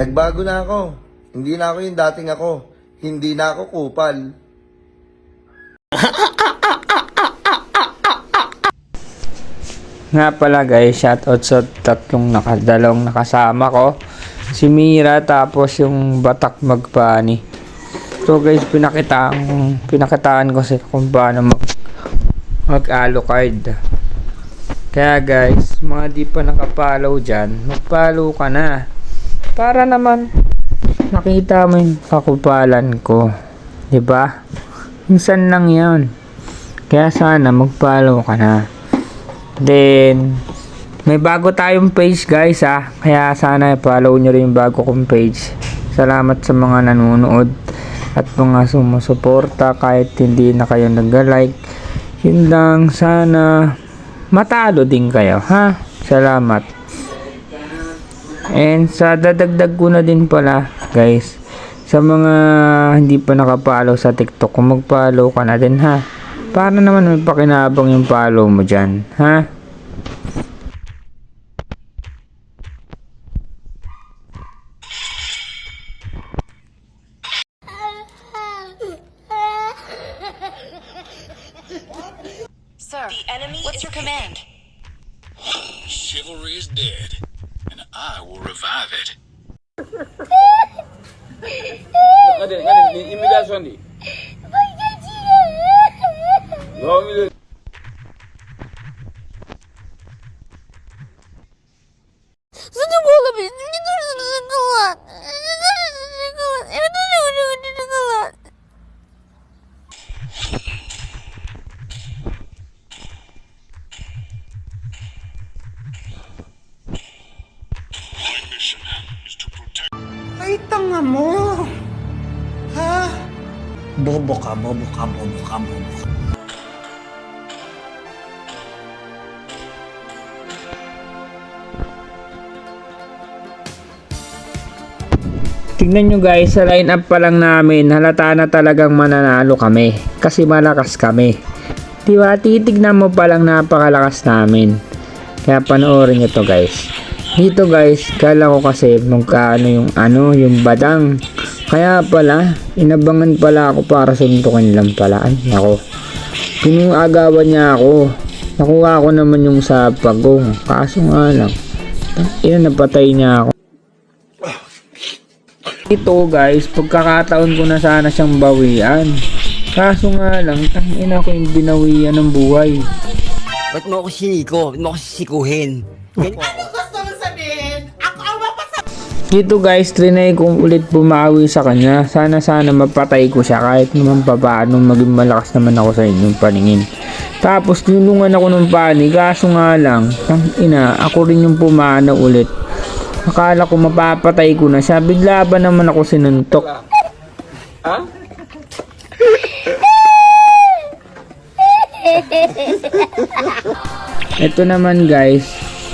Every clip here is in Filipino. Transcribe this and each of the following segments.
Nagbago na ako. Hindi na ako yung dating ako. Hindi na ako kupal. Nga pala guys, shoutout sa tatlong dalawang nakasama ko. Si Mira, tapos yung Batak Magpani. So guys, pinakitaan ko sila kung paano mag-alo card. Kaya guys, mga di pa nakapollow dyan, mag-follow ka na. Para naman nakita mo yung kakupalan ko. Diba? Minsan lang yan. Kaya sana mag-follow ka na. Then, may bago tayong page guys ha. Kaya sana follow nyo rin yung bago kong page. Salamat sa mga nanonood at mga sumusuporta kahit hindi na kayo nag-like. Yun lang, sana matalo din kayo ha. Salamat. And sa dadagdag ko na din pala guys, sa mga hindi pa nakapollow sa TikTok, kung mag-follow ka na din ha. Para naman may pakinabang yung follow mo dyan, ha? Sir, the enemy what's your command? Chivalry is dead, and I will revive it. My mission is to protect. Ay, tanga mo! Ha? Bobo ka, bobo ka, bobo ka, bobo ka. Tignan nyo guys, sa line up pa lang namin, halata na talagang mananalo kami. Kasi malakas kami. Diba? Titignan mo pa lang napakalakas namin. Kaya panoorin nyo to guys. Dito guys, kala ko kasi magkaano yung badang. Kaya pala, inabangan pala ako para suntukin lang pala. Ay, nako. Pinuagawan niya ako. Nakuha ko naman yung sa pagong. Kaso nga lang, napatay niya ako. Ito guys, pagkakataon ko na sana siyang bawian. Kaso nga lang, tangina ko yung binawian ng buhay. Ba't mo ako siniko? Ba't mo ako sisikuhin? Dito guys, trinay kong ulit bumawi sa kanya. Sana mapatay ko siya kahit naman paano maging malakas naman ako sa inyong paningin. Tapos tinulungan ako ng pani. Kaso nga lang, tangina, ako rin yung pumana ulit. Akala ko mapapatay ko na siya. Bigla ba naman ako sinuntok? Ha? Ito naman guys,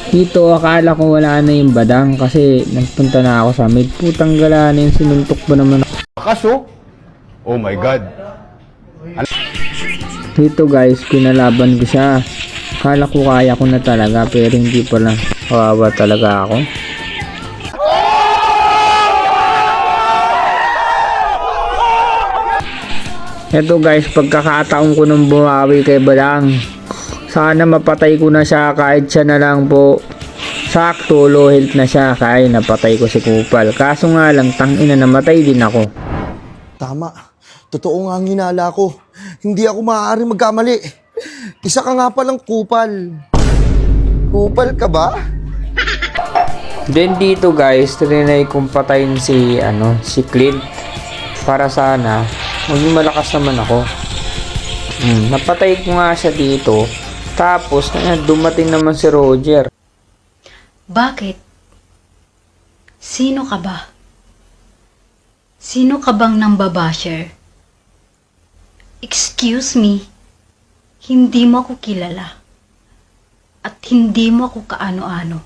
dito akala ko wala na yung badang kasi nagpunta na ako sa mid. Putang gala na yung sinuntok ba naman ako. Kaso? Oh my God. Dito guys, pinalaban ko siya. Akala ko kaya ko na talaga pero hindi pala. Kawawa talaga ako. Ito guys, pagkakataon ko nung bumawi kay Badang. Sana mapatay ko na siya kahit siya na lang po. Sakto, low health na siya kaya napatay ko si Kupal. Kaso nga lang, tangina, namatay din ako. Tama. Totoo nga ang hinala ko. Hindi ako maaaring magkamali. Isa ka nga palang kupal. Kupal ka ba? Then dito guys, trinay kong patayin si Clint. Para sana maging malakas naman ako. Napatay ko nga siya dito. Tapos dumating naman si Roger. Bakit? Sino ka ba? Sino ka bang nambabasher? Excuse me, hindi mo ako kilala. At hindi mo ako kaano-ano.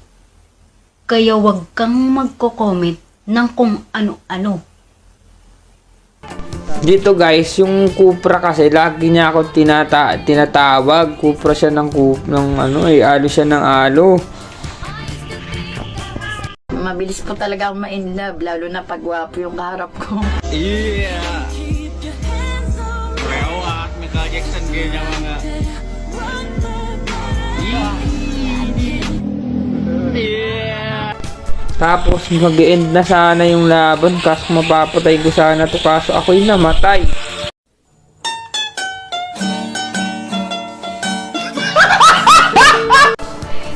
Kaya wag kang magko-comment ng kung ano-ano. Dito guys, yung Cupra kasi lagi niya ako tinatawag. Cupra siya ng alo siya ng alo. mabilis po talaga akong ma-inlove, lalo na pag gwapo yung kaharap ko. Tapos mag-end na sana yung laban kaso mapapatay ko sana to kaso ako'y namatay.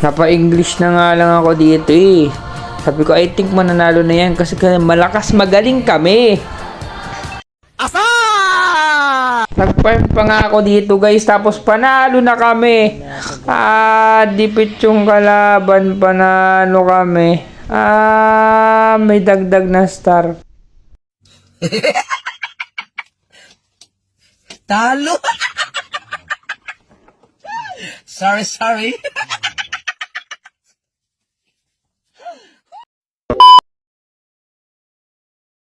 Napa-English na nga lang ako dito eh. Sabi ko, I think mananalo na yan kasi malakas magaling kami. Asa! Nag-farm pa nga ako dito guys tapos panalo na kami. Dipit yung kalaban, panalo kami. May dagdag na star. Talo! Sorry.